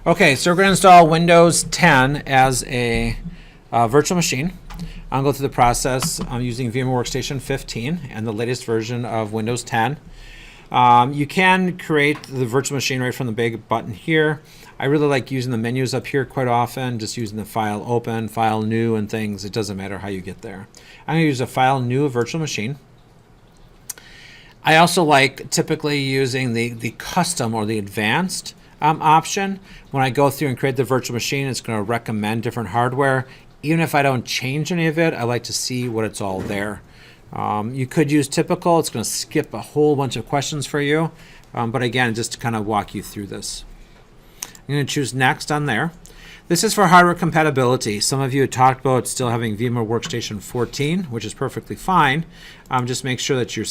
Okay, so we're going to install Windows 10 as a virtual machine. I'll go through the process. I'm using VMware Workstation 15 and the latest version of Windows 10. You can create the virtual machine right from the big button here. I really like using the menus up here quite often, just using the file open, file new, and things. It doesn't matter how you get there. I'm going to use a file new virtual machine. I also like typically using the custom or the advanced option. When I go through and create the virtual machine, it's going to recommend different hardware. Even if I don't change any of it, I like to see what it's all there. You could use typical. It's going to skip a whole bunch of questions for you. But again, just to kind of walk you through this. I'm going to choose next on there. This is for hardware compatibility. Some of you had talked about still having VMware Workstation 14, which is perfectly fine. Just make sure that you're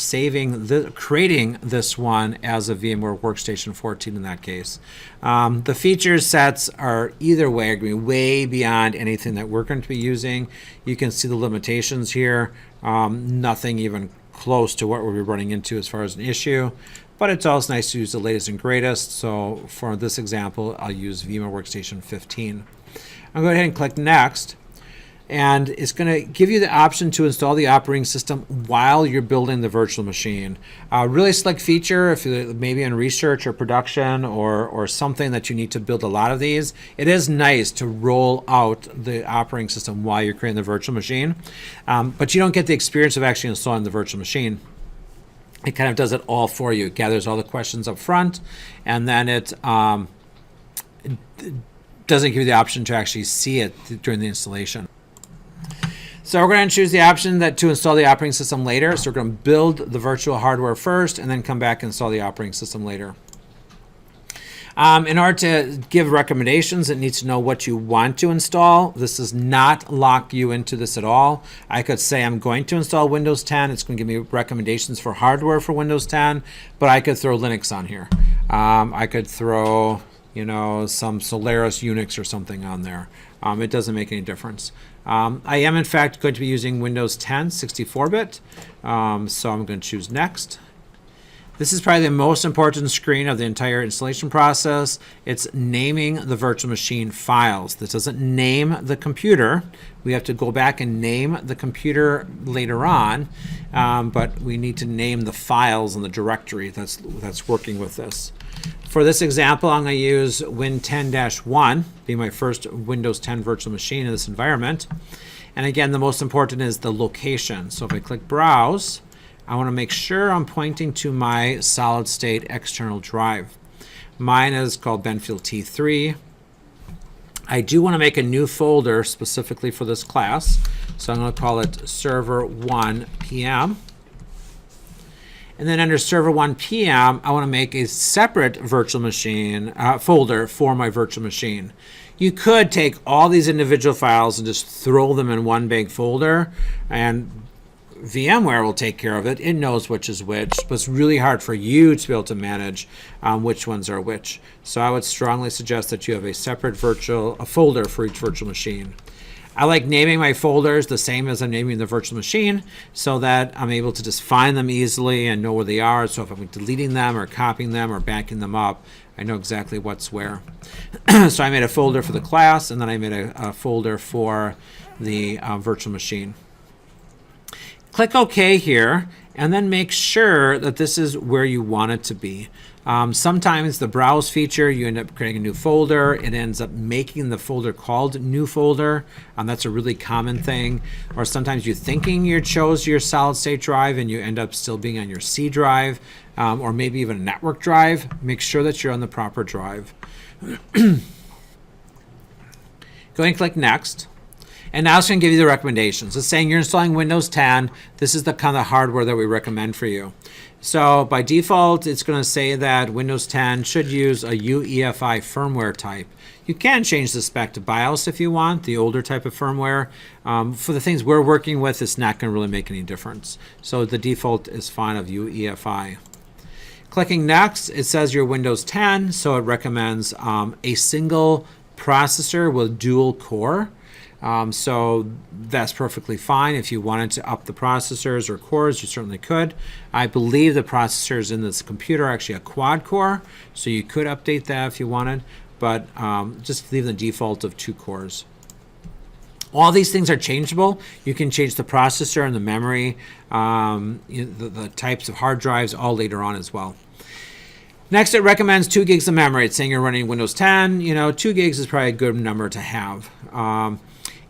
creating this one as a VMware Workstation 14 in that case. The feature sets are either way are going to be way beyond anything that we're going to be using. You can see the limitations here. Nothing even close to what we'll be running into as far as an issue. But it's always nice to use the latest and greatest. So for this example, I'll use VMware Workstation 15. I'll go ahead and click Next. And it's going to give you the option to install the operating system while you're building the virtual machine. Really slick feature if you're maybe in research or production or something that you need to build a lot of these. It is nice to roll out the operating system while you're creating the virtual machine. But you don't get the experience of actually installing the virtual machine. It kind of does it all for you. It gathers all the questions up front, and then it doesn't give you the option to actually see it during the installation. So we're going to choose the option to install the operating system later. So we're going to build the virtual hardware first, and then come back and install the operating system later. In order to give recommendations, it needs to know what you want to install. This does not lock you into this at all. I could say I'm going to install Windows 10. It's going to give me recommendations for hardware for Windows 10, but I could throw Linux on here. I could throw, some Solaris Unix or something on there. It doesn't make any difference. I am, in fact, going to be using Windows 10 64-bit, so I'm going to choose Next. This is probably the most important screen of the entire installation process. It's naming the virtual machine files. This doesn't name the computer. We have to go back and name the computer later on, but we need to name the files in the directory that's working with this. For this example, I'm going to use Win10-1, be my first Windows 10 virtual machine in this environment. And again, the most important is the location. So if I click Browse, I want to make sure I'm pointing to my solid state external drive. Mine is called Benfield T3. I do want to make a new folder specifically for this class. So I'm going to call it Server 1 PM. And then under Server 1 PM, I want to make a separate virtual machine folder for my virtual machine. You could take all these individual files and just throw them in one big folder, and VMware will take care of it. It knows which is which, but it's really hard for you to be able to manage which ones are which. So I would strongly suggest that you have a separate folder for each virtual machine. I like naming my folders the same as I'm naming the virtual machine so that I'm able to just find them easily and know where they are. So if I'm deleting them or copying them or backing them up, I know exactly what's where. So I made a folder for the class, and then I made a folder for the virtual machine. Click OK here, and then make sure that this is where you want it to be. Sometimes the browse feature, you end up creating a new folder. It ends up making the folder called new folder. That's a really common thing. Or sometimes you're thinking you chose your solid state drive and you end up still being on your C drive, or maybe even a network drive. Make sure that you're on the proper drive. Go ahead and click Next. And now it's going to give you the recommendations. It's saying you're installing Windows 10. This is the kind of hardware that we recommend for you. So by default, it's going to say that Windows 10 should use a UEFI firmware type. You can change the spec to BIOS if you want, the older type of firmware. For the things we're working with, it's not going to really make any difference. So the default is fine of UEFI. Clicking Next, it says you're Windows 10, so it recommends a single processor with dual core. So that's perfectly fine. If you wanted to up the processors or cores, you certainly could. I believe the processors in this computer are actually a quad core, so you could update that if you wanted. but just leave the default of 2 cores. All these things are changeable. You can change the processor and the memory, the types of hard drives, all later on as well. Next, it recommends 2 gigs of memory. It's saying you're running Windows 10. 2 gigs is probably a good number to have.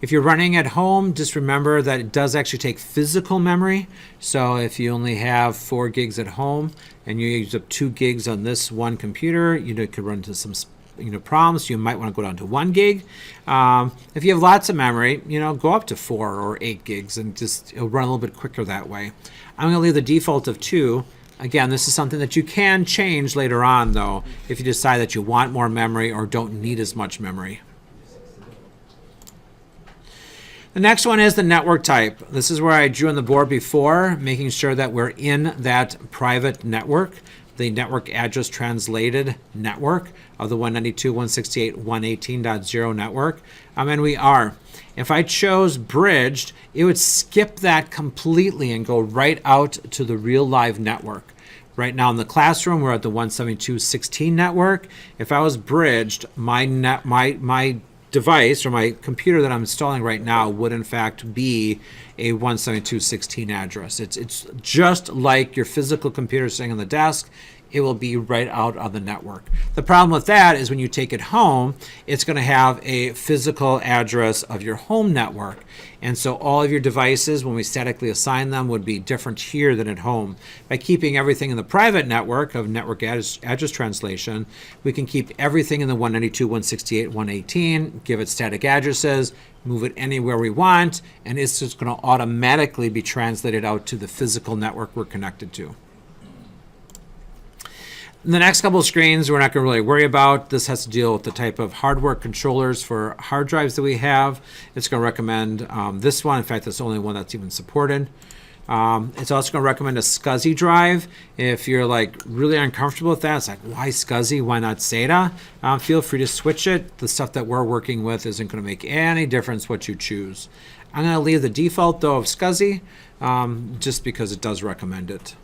If you're running at home, just remember that it does actually take physical memory. So if you only have 4 gigs at home and you use up 2 gigs on this one computer, could run into some problems. You might want to go down to 1 gig. If you have lots of memory, go up to 4 or 8 gigs and it'll run a little bit quicker that way. I'm going to leave the default of 2. Again, this is something that you can change later on, though, if you decide that you want more memory or don't need as much memory. The next one is the network type. This is where I drew on the board before, making sure that we're in that private network, the network address translated network of the 192.168.118.0 network. And we are. If I chose bridged, it would skip that completely and go right out to the real live network. Right now in the classroom, we're at the 172.16 network. If I was bridged, my device or my computer that I'm installing right now would in fact be a 172.16 address. It's just like your physical computer sitting on the desk. It will be right out on the network. The problem with that is when you take it home, it's going to have a physical address of your home network. And so all of your devices, when we statically assign them, would be different here than at home. By keeping everything in the private network of network address translation, we can keep everything in the 192.168.118, give it static addresses, move it anywhere we want, and it's just going to automatically be translated out to the physical network we're connected to. The next couple of screens we're not going to really worry about. This has to deal with the type of hardware controllers for hard drives that we have. It's going to recommend this one. In fact, it's the only one that's even supported. It's also going to recommend a SCSI drive. If you're really uncomfortable with that, it's like, why SCSI? Why not SATA? Feel free to switch it. The stuff that we're working with isn't going to make any difference what you choose. I'm going to leave the default, though, of SCSI just because it does recommend it.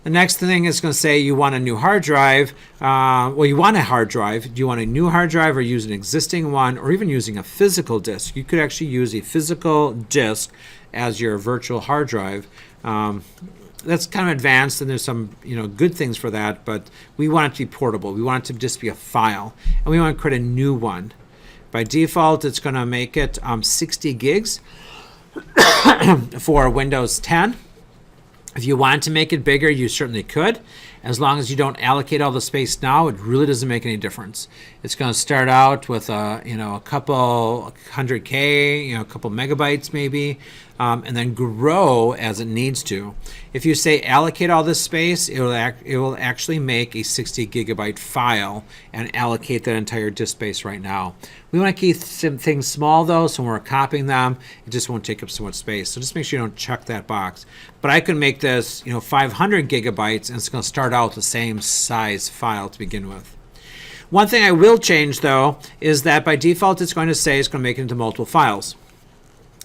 The next thing is going to say you want a new hard drive. You want a hard drive. Do you want a new hard drive or use an existing one or even using a physical disk? You could actually use a physical disk as your virtual hard drive. That's kind of advanced and there's some good things for that, but we want it to be portable. We want it to just be a file and we want to create a new one. By default, it's going to make it 60 gigs for Windows 10. If you want to make it bigger, you certainly could. As long as you don't allocate all the space now, it really doesn't make any difference. It's going to start out with a couple 100K, a couple megabytes maybe, and then grow as it needs to. If you say allocate all this space, it will actually make a 60 gigabyte file and allocate that entire disk space right now. We want to keep some things small though, so when we're copying them, it just won't take up so much space. So just make sure you don't check that box. But I can make this 500 gigabytes and it's going to start out the same size file to begin with. One thing I will change though is that by default it's going to make it into multiple files.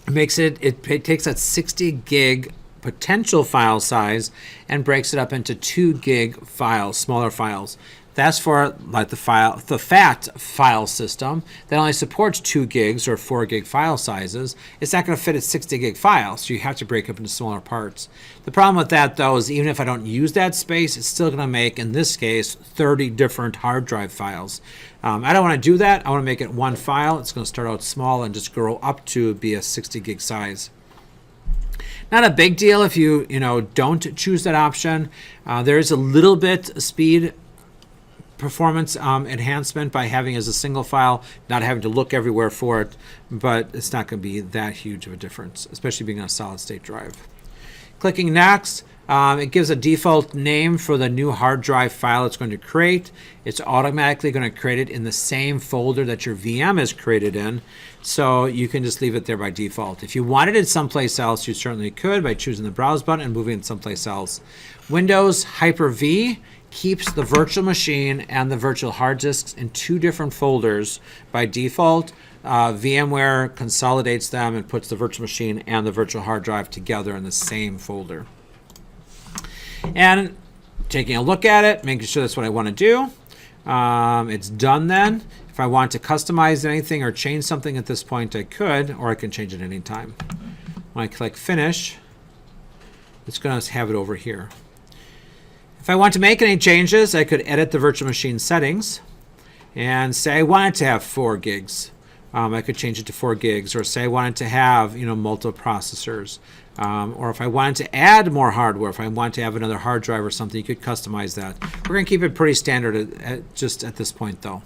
It takes that 60 gig potential file size and breaks it up into 2 gig files, smaller files. That's for the FAT file system that only supports 2 gigs or 4 gig file sizes. It's not going to fit a 60 gig file, so you have to break up into smaller parts. The problem with that, though, is even if I don't use that space, it's still going to make, in this case, 30 different hard drive files. I don't want to do that. I want to make it one file. It's going to start out small and just grow up to be a 60 gig size. Not a big deal if you don't choose that option. There is a little bit speed performance enhancement by having it as a single file, not having to look everywhere for it, but it's not going to be that huge of a difference, especially being on a solid state drive. Clicking next, it gives a default name for the new hard drive file it's going to create. It's automatically going to create it in the same folder that your VM is created in, so you can just leave it there by default. If you wanted it someplace else, you certainly could by choosing the Browse button and moving it someplace else. Windows Hyper-V keeps the virtual machine and the virtual hard disks in 2 different folders by default. VMware consolidates them and puts the virtual machine and the virtual hard drive together in the same folder. And taking a look at it, making sure that's what I want to do. It's done then. If I want to customize anything or change something at this point, I could, or I can change it anytime. When I click finish, it's going to have it over here. If I want to make any changes, I could edit the virtual machine settings and say I want it to have 4 gigs. I could change it to 4 gigs, or say I wanted to have multiple processors, or if I wanted to add more hardware, if I want to have another hard drive or something, you could customize that. We're going to keep it pretty standard just at this point, though.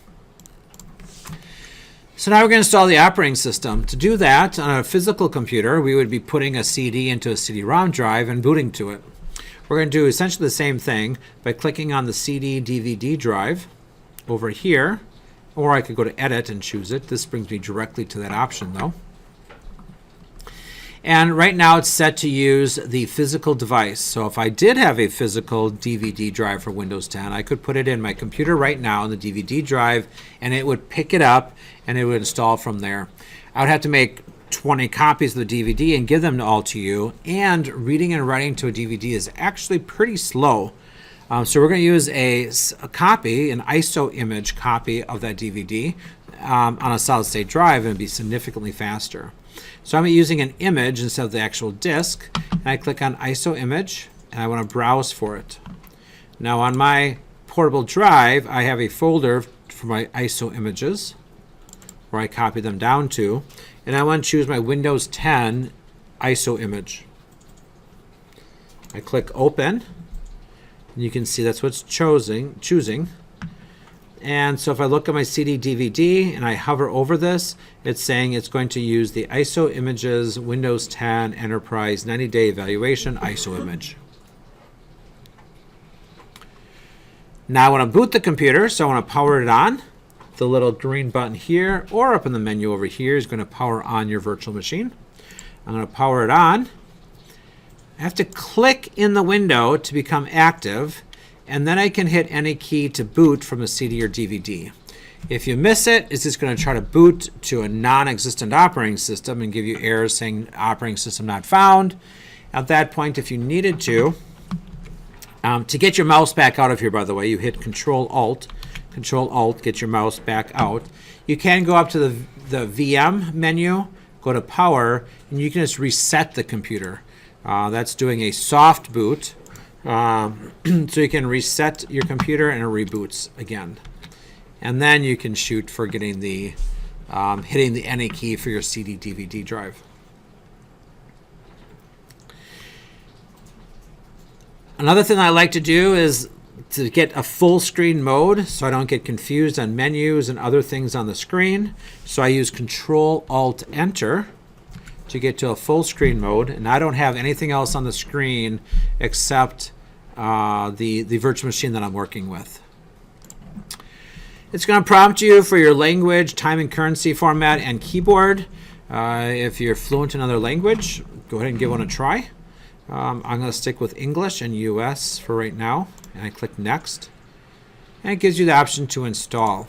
So now we're going to install the operating system. To do that on a physical computer, we would be putting a CD into a CD-ROM drive and booting to it. We're going to do essentially the same thing by clicking on the CD/DVD drive over here, or I could go to Edit and choose it. This brings me directly to that option, though. And right now it's set to use the physical device. So if I did have a physical DVD drive for Windows 10, I could put it in my computer right now in the DVD drive, and it would pick it up and it would install from there. I would have to make 20 copies of the DVD and give them all to you, and reading and writing to a DVD is actually pretty slow. So we're going to use a copy, an ISO image copy of that DVD on a solid state drive, and it'd be significantly faster. So I'm using an image instead of the actual disk, and I click on ISO image, and I want to browse for it. Now on my portable drive, I have a folder for my ISO images where I copy them down to, and I want to choose my Windows 10 ISO image. I click open, and you can see that's what's choosing. And so if I look at my CD/DVD and I hover over this, it's saying it's going to use the ISO images Windows 10 Enterprise 90-day evaluation ISO image. Now I want to boot the computer, so I want to power it on. The little green button here, or up in the menu over here, is going to power on your virtual machine. I'm going to power it on. I have to click in the window to become active, and then I can hit any key to boot from a CD or DVD. If you miss it, it's just going to try to boot to a non-existent operating system and give you errors saying operating system not found. At that point, if you needed to get your mouse back out of here, by the way, you hit Control-Alt, get your mouse back out. You can go up to the VM menu, go to Power, and you can just reset the computer. That's doing a soft boot. So you can reset your computer and it reboots again. And then you can shoot for getting the hitting the any key for your CD/DVD drive. Another thing I like to do is to get a full screen mode so I don't get confused on menus and other things on the screen. So I use Control-Alt-Enter to get to a full screen mode, and I don't have anything else on the screen except the virtual machine that I'm working with. It's going to prompt you for your language, time and currency format, and keyboard. If you're fluent in another language, go ahead and give one a try. I'm going to stick with English and US for right now, and I click Next, and it gives you the option to install.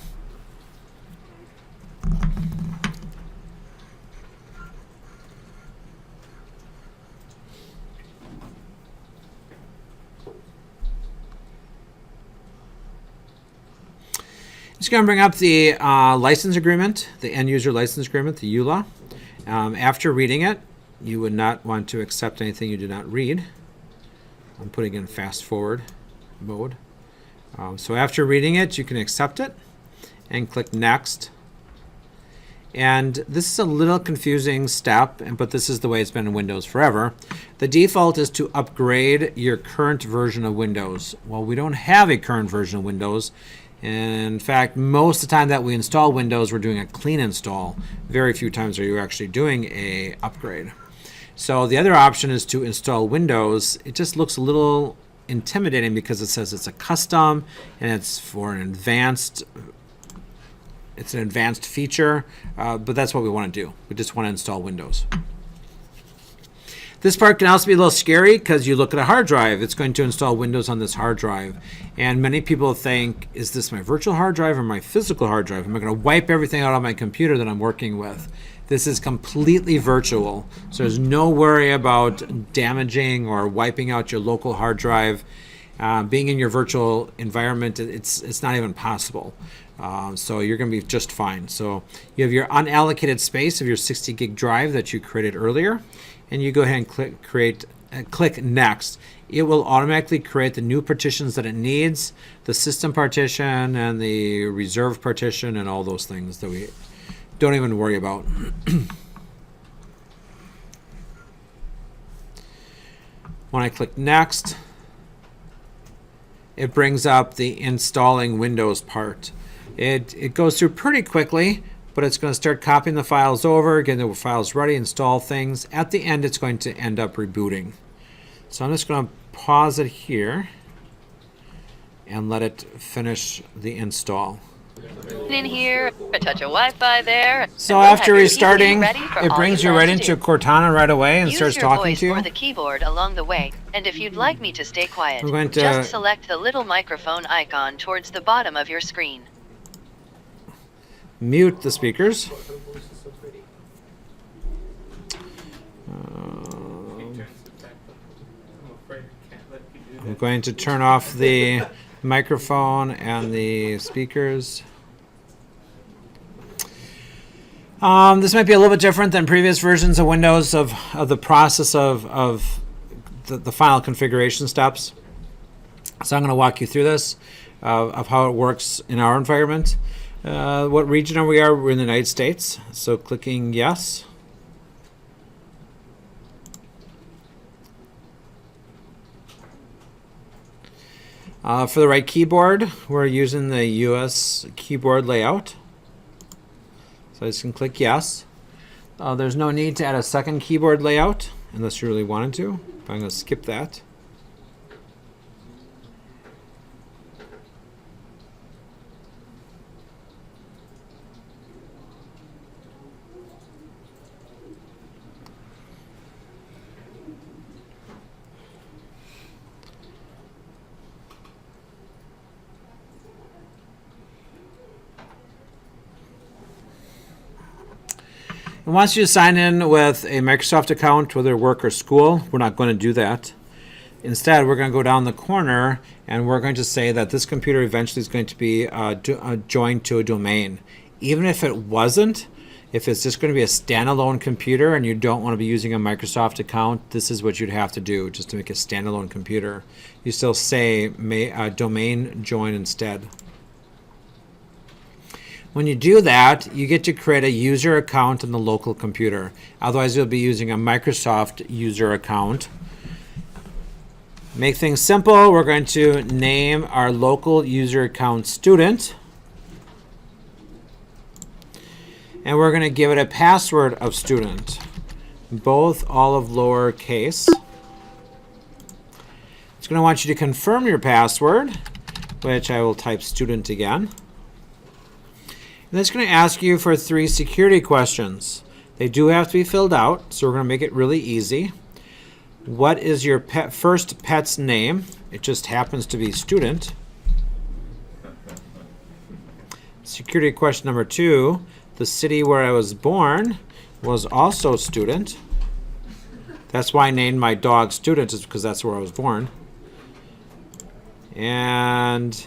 It's going to bring up the license agreement, the end user license agreement, the EULA. After reading it, you would not want to accept anything you do not read. I'm putting in fast forward mode. So after reading it, you can accept it and click Next. And this is a little confusing step, but this is the way it's been in Windows forever. The default is to upgrade your current version of Windows. Well, we don't have a current version of Windows. In fact, most of the time that we install Windows, we're doing a clean install. Very few times are you actually doing a upgrade. So the other option is to install Windows. It just looks a little intimidating because it says it's a custom and it's for an advanced feature, but that's what we want to do. We just want to install Windows. This part can also be a little scary because you look at a hard drive. It's going to install Windows on this hard drive. And many people think, is this my virtual hard drive or my physical hard drive? Am I going to wipe everything out on my computer that I'm working with? This is completely virtual. So there's no worry about damaging or wiping out your local hard drive. Being in your virtual environment, it's not even possible. So you're going to be just fine. So you have your unallocated space of your 60 gig drive that you created earlier, and you go ahead and click next. It will automatically create the new partitions that it needs, the system partition and the reserve partition and all those things that we don't even worry about. When I click next, it brings up the installing Windows part. It goes through pretty quickly, but it's going to start copying the files over, getting the files ready, install things. At the end, it's going to end up rebooting. So I'm just going to pause it here and let it finish the install. In here, a touch of Wi-Fi there. So after restarting, it brings you right into Cortana right away and starts talking to you. Use your voice or the keyboard along the way. And if you'd like me to stay quiet, I'm going to just select the little microphone icon towards the bottom of your screen. Mute the speakers. I'm going to turn off the microphone and the speakers. This might be a little bit different than previous versions of Windows of the process of the final configuration steps. So I'm going to walk you through this of how it works in our environment. What region are we? We're in the United States. So clicking yes. For the right keyboard, we're using the US keyboard layout. So I just can click yes. There's no need to add a second keyboard layout unless you really wanted to. But I'm going to skip that. It wants you to sign in with a Microsoft account, whether work or school. We're not going to do that. Instead, we're going to go down the corner and we're going to say that this computer eventually is going to be joined to a domain. Even if it wasn't, if it's just going to be a standalone computer and you don't want to be using a Microsoft account, this is what you'd have to do just to make a standalone computer. You still say domain join instead. When you do that, you get to create a user account on the local computer. Otherwise, you'll be using a Microsoft user account. Make things simple. We're going to name our local user account student. And we're going to give it a password of student, both all of lowercase. It's going to want you to confirm your password, which I will type student again. And it's going to ask you for 3 security questions. They do have to be filled out, so we're going to make it really easy. What is your first pet's name? It just happens to be student. Security question number 2. The city where I was born was also student. That's why I named my dog Student, is because that's where I was born. And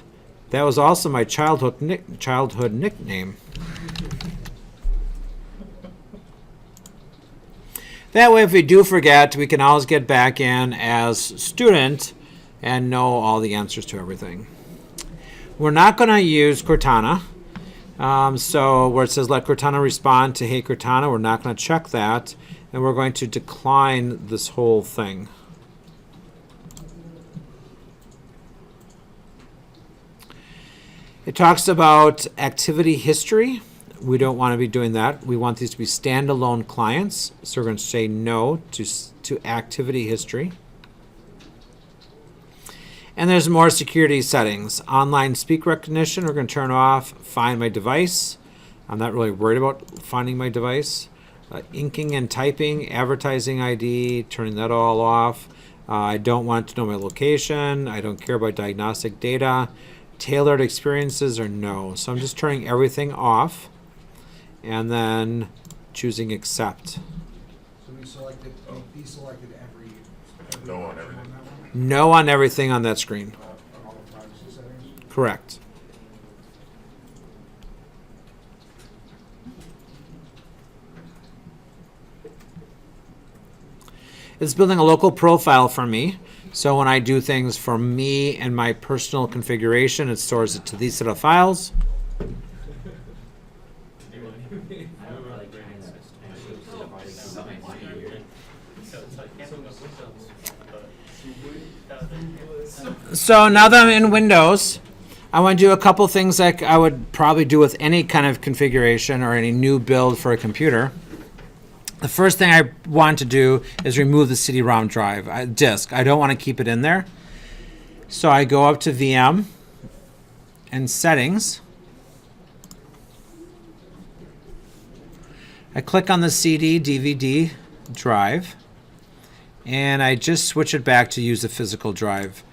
that was also my childhood nickname. That way, if we do forget, we can always get back in as student and know all the answers to everything. We're not going to use Cortana. So where it says let Cortana respond to hey Cortana, we're not going to check that. And we're going to decline this whole thing. It talks about activity history. We don't want to be doing that. We want these to be standalone clients. So we're going to say no to activity history. And there's more security settings. Online speak recognition, we're going to turn off. Find my device. I'm not really worried about finding my device. Inking and typing, advertising ID, turning that all off. I don't want to know my location. I don't care about diagnostic data. Tailored experiences or no. So I'm just turning everything off and then choosing accept. So we selected, these selected every No on everything. No on everything on that screen. On all the privacy settings. Correct. It's building a local profile for me. So when I do things for me and my personal configuration, it stores it to these set of files. So now that I'm in Windows, I want to do a couple things like I would probably do with any kind of configuration or any new build for a computer. The first thing I want to do is remove the CD-ROM drive disk. I don't want to keep it in there. So I go up to VM and Settings. I click on the CD DVD drive and I just switch it back to use the physical drive.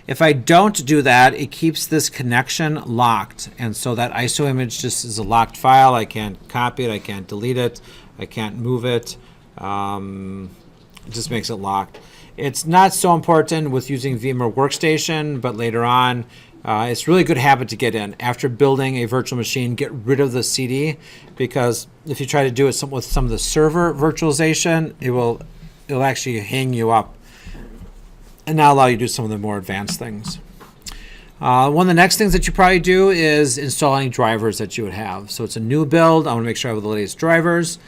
If I don't do that, it keeps this connection locked, and so that ISO image just is a locked file. I can't copy it, I can't delete it, I can't move it. It just makes it locked. It's not so important with using VMware Workstation, but later on, it's really good habit to get in. After building a virtual machine, get rid of the CD, because if you try to do it with some of the server virtualization, it'll actually hang you up and not allow you to do some of the more advanced things. One of the next things that you probably do is installing drivers that you would have. So it's a new build. I want to make sure I have the latest drivers.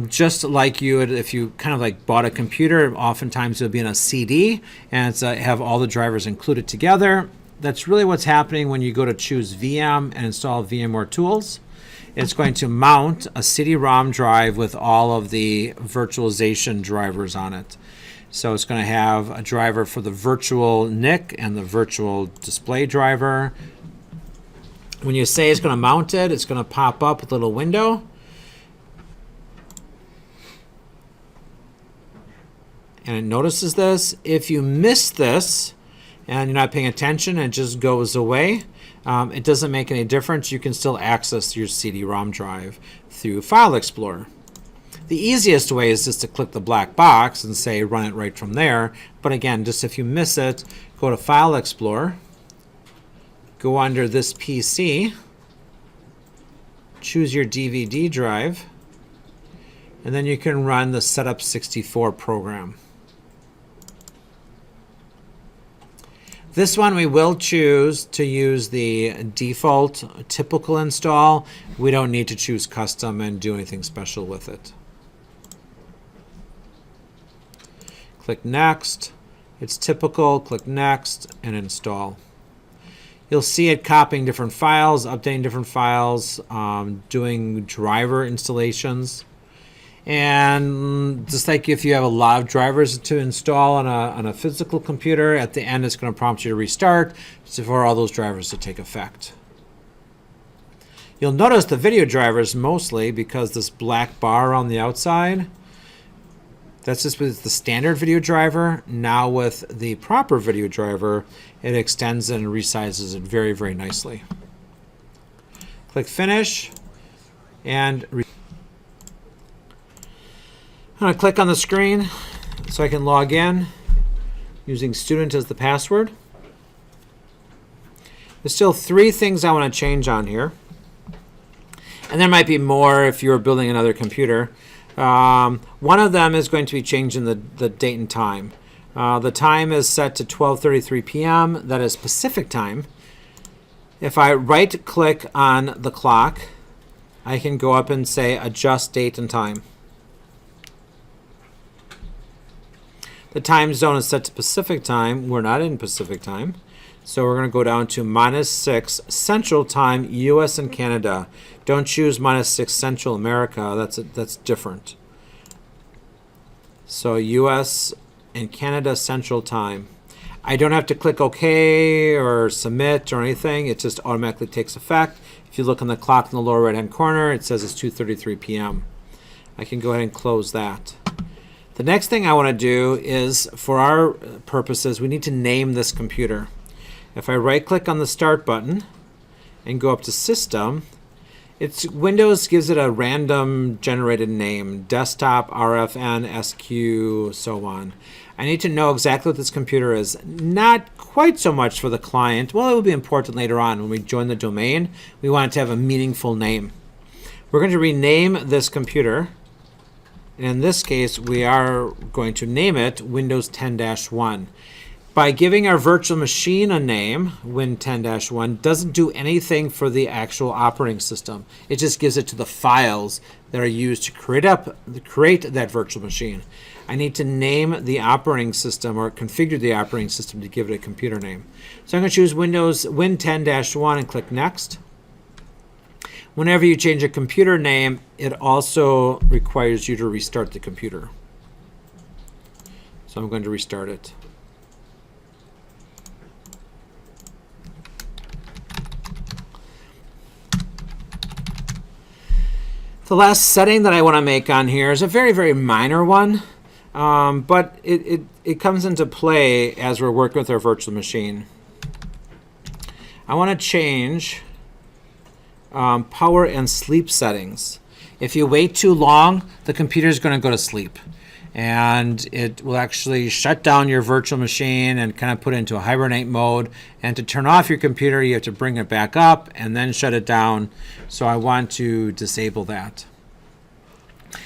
Just like you would, if you kind of like bought a computer, oftentimes it'll be in a CD and it's have all the drivers included together. That's really what's happening when you go to choose VM and install VMware Tools. It's going to mount a CD-ROM drive with all of the virtualization drivers on it. So it's going to have a driver for the virtual NIC and the virtual display driver. When you say it's going to mount it, it's going to pop up with a little window. And it notices this. If you miss this and you're not paying attention and it just goes away, it doesn't make any difference. You can still access your CD-ROM drive through File Explorer. The easiest way is just to click the black box and say run it right from there. But again, just if you miss it, go to File Explorer, go under this PC, choose your DVD drive, and then you can run the Setup 64 program. This one we will choose to use the default typical install. We don't need to choose custom and do anything special with it. Click Next. It's typical. Click Next and install. You'll see it copying different files, updating different files, doing driver installations. And just like if you have a lot of drivers to install on a physical computer, at the end it's going to prompt you to restart for all those drivers to take effect. You'll notice the video drivers mostly because this black bar on the outside, that's just with the standard video driver. Now with the proper video driver, it extends and resizes it very, very nicely. Click Finish and I'm going to click on the screen so I can log in using student as the password. There's still 3 things I want to change on here. And there might be more if you're building another computer. One of them is going to be changing the date and time. The time is set to 12:33 p.m. That is Pacific time. If I right click on the clock, I can go up and say adjust date and time. The time zone is set to Pacific time. We're not in Pacific time. So we're going to go down to -6 Central Time, US and Canada. Don't choose -6 Central America. That's different. So US and Canada Central Time. I don't have to click OK or submit or anything. It just automatically takes effect. If you look on the clock in the lower right hand corner, it says it's 2:33 p.m. I can go ahead and close that. The next thing I want to do is, for our purposes, we need to name this computer. If I right click on the Start button and go up to System, It's Windows gives it a random generated name, desktop, RFN, SQ, so on. I need to know exactly what this computer is. Not quite so much for the client. Well, it will be important later on when we join the domain. We want it to have a meaningful name. We're going to rename this computer. And in this case, we are going to name it Windows 10-1. By giving our virtual machine a name, Win 10-1, doesn't do anything for the actual operating system. It just gives it to the files that are used to create that virtual machine. I need to name the operating system or configure the operating system to give it a computer name. So I'm going to choose Windows Win 10-1 and click Next. Whenever you change a computer name, it also requires you to restart the computer. So I'm going to restart it. The last setting that I want to make on here is a very, very minor one, but it comes into play as we're working with our virtual machine. I want to change power and sleep settings. If you wait too long, the computer is going to go to sleep, and it will actually shut down your virtual machine and kind of put it into a hibernate mode. And to turn off your computer, you have to bring it back up and then shut it down. So I want to disable that,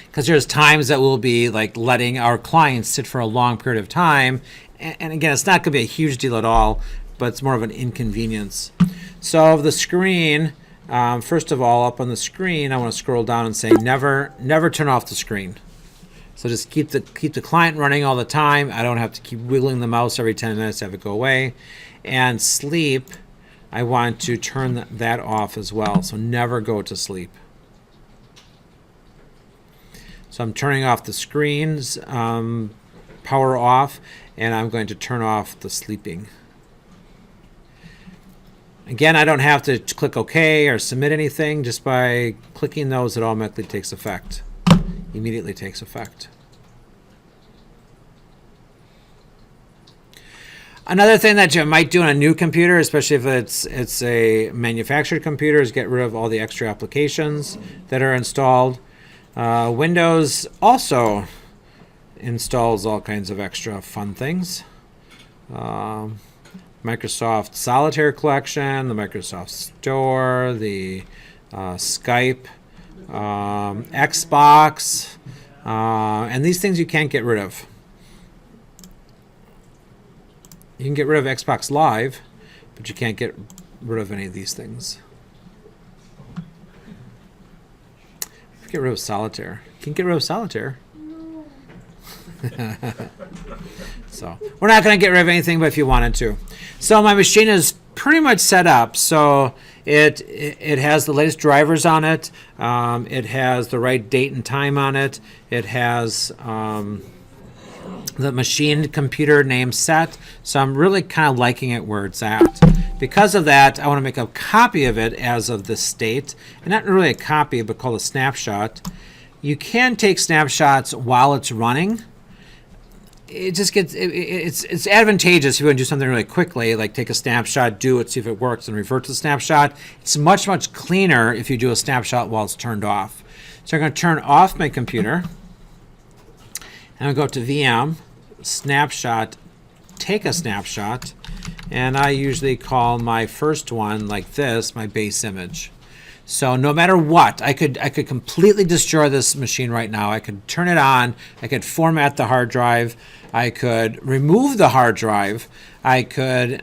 because there's times that we'll be like letting our clients sit for a long period of time. And again, it's not going to be a huge deal at all, but it's more of an inconvenience. So the screen, first of all, up on the screen, I want to scroll down and say never turn off the screen. So just keep the client running all the time. I don't have to keep wiggling the mouse every 10 minutes to have it go away. And sleep, I want to turn that off as well. So never go to sleep. So I'm turning off the screen's power off, and I'm going to turn off the sleeping. Again, I don't have to click OK or submit anything. Just by clicking those, it automatically takes effect. Immediately takes effect. Another thing that you might do on a new computer, especially if it's a manufactured computer, is get rid of all the extra applications that are installed. Windows also installs all kinds of extra fun things. Microsoft Solitaire Collection, the Microsoft Store, the Skype, Xbox, and these things you can't get rid of. You can get rid of Xbox Live, but you can't get rid of any of these things. Get rid of Solitaire. You can get rid of Solitaire. So we're not going to get rid of anything, but if you wanted to. So my machine is pretty much set up. So it has the latest drivers on it. It has the right date and time on it. It has the machine computer name set. So I'm really kind of liking it where it's at. Because of that, I want to make a copy of it as of this state. And not really a copy, but called a snapshot. You can take snapshots while it's running. It just gets, it's advantageous if you want to do something really quickly, like take a snapshot, do it, see if it works, and revert to the snapshot. It's much, much cleaner if you do a snapshot while it's turned off. So I'm going to turn off my computer. And I'll go to VM, snapshot, take a snapshot, and I usually call my first one like this, my base image. So no matter what, I could completely destroy this machine right now. I could turn it on, I could format the hard drive, I could remove the hard drive, I could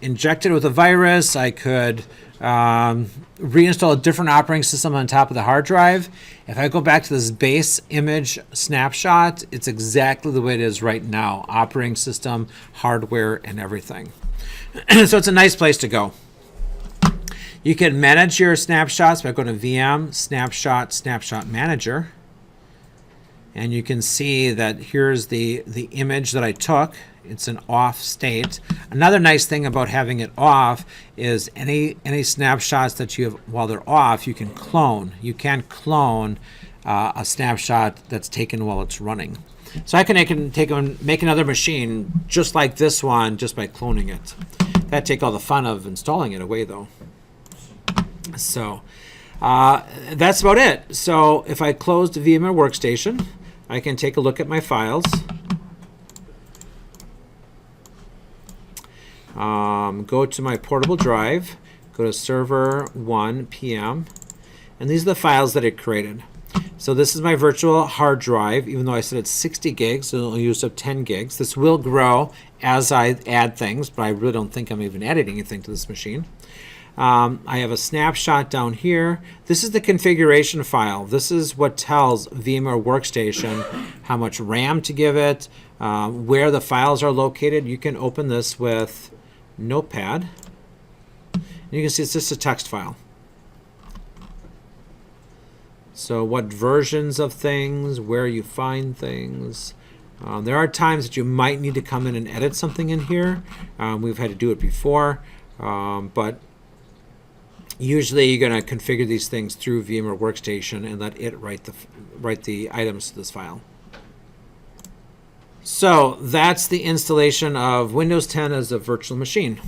inject it with a virus, I could reinstall a different operating system on top of the hard drive. If I go back to this base image snapshot, it's exactly the way it is right now. Operating system, hardware, and everything. So it's a nice place to go. You can manage your snapshots by going to VM, Snapshot Manager. And you can see that here's the image that I took. It's an off state. Another nice thing about having it off is any snapshots that you have while they're off, you can clone. You can clone a snapshot that's taken while it's running. So I can make another machine just like this one just by cloning it. That'd take all the fun of installing it away though. So That's about it. So if I closed VMware Workstation, I can take a look at my files. Go to my portable drive, go to server 1 PM, and these are the files that it created. So this is my virtual hard drive, even though I said it's 60 gigs, so it'll use up 10 gigs. This will grow as I add things, but I really don't think I'm even adding anything to this machine. I have a snapshot down here. This is the configuration file. This is what tells VMware Workstation how much RAM to give it, where the files are located. You can open this with Notepad. You can see it's just a text file. So what versions of things, where you find things. There are times that you might need to come in and edit something in here. We've had to do it before, but usually you're going to configure these things through VMware Workstation and let it write the items to this file. So that's the installation of Windows 10 as a virtual machine.